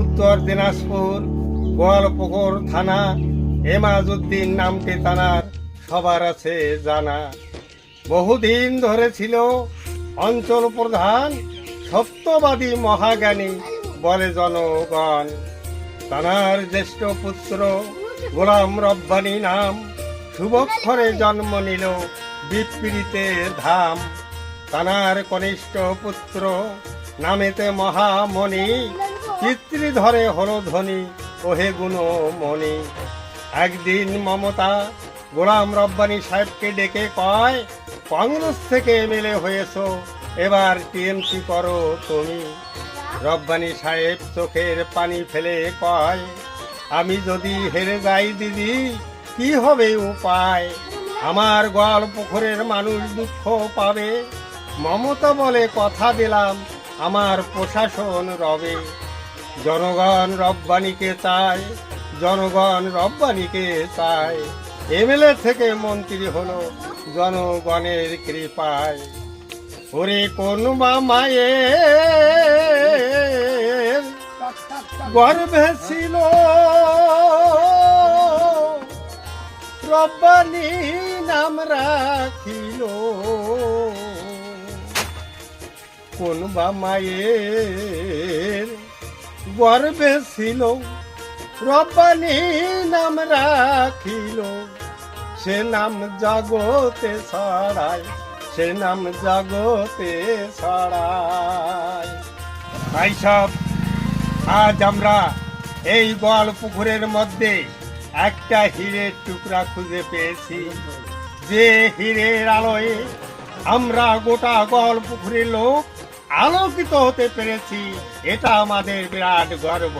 উত্তর দিনাজপুর গোয়ালপুকুর থানা এমাজউদ্দিন নামটি তানার সবার আছে জানা। বহুদিন ধরে ছিল অঞ্চল প্রধান, সত্যবাদী মহাজ্ঞানী বলে জনগণ। তানার জ্যেষ্ঠ পুত্র গোলাম রব্বানী নাম, শুভক্ষরে জন্ম নিল বিপ্রীতের ধাম। তানার কনিষ্ঠ পুত্র নামেতে মহামণি, পিতৃধরে হলো ধনী ওহে গুণমণি। একদিন মমতা গোলাম রব্বানী সাহেবকে ডেকে কয়, কংগ্রেস থেকে এমএলএ হয়েছো, এবার টিএমসি করো তুমি। রব্বানী সাহেব চোখের পানি ফেলে কয়, আমি যদি হেরে যাই দিদি কি হবে উপায়? আমার গোয়ালপুকুরের মানুষ দুঃখ পাবে। মমতা বলে, কথা দিলাম আমার প্রশাসন রবে। জনগণ রব্বানীকে চায়, জনগণ রব্বানীকে চায়। এমএলএ থেকে মন্ত্রী হলো জনগণের কৃপায়। ওরে কোন মায়ের গর্ভে ছিল রব্বানী নাম রাখিল, কোন মায়ের গর্ভে ছিল রব্বানী নাম রাখিল, সে নাম জগতে ছড়ায়, সে নাম জগতে ছড়ায়। তাই সব আজ আমরা এই গোয়ালপুকুরের মধ্যে একটা হীরের টুকরা খুঁজে পেয়েছি। যে হীরের আলোয় আমরা গোটা গোয়ালপুকুরের লোক আলোকিত হতে পেরেছি, এটা আমাদের বিরাট গর্ব।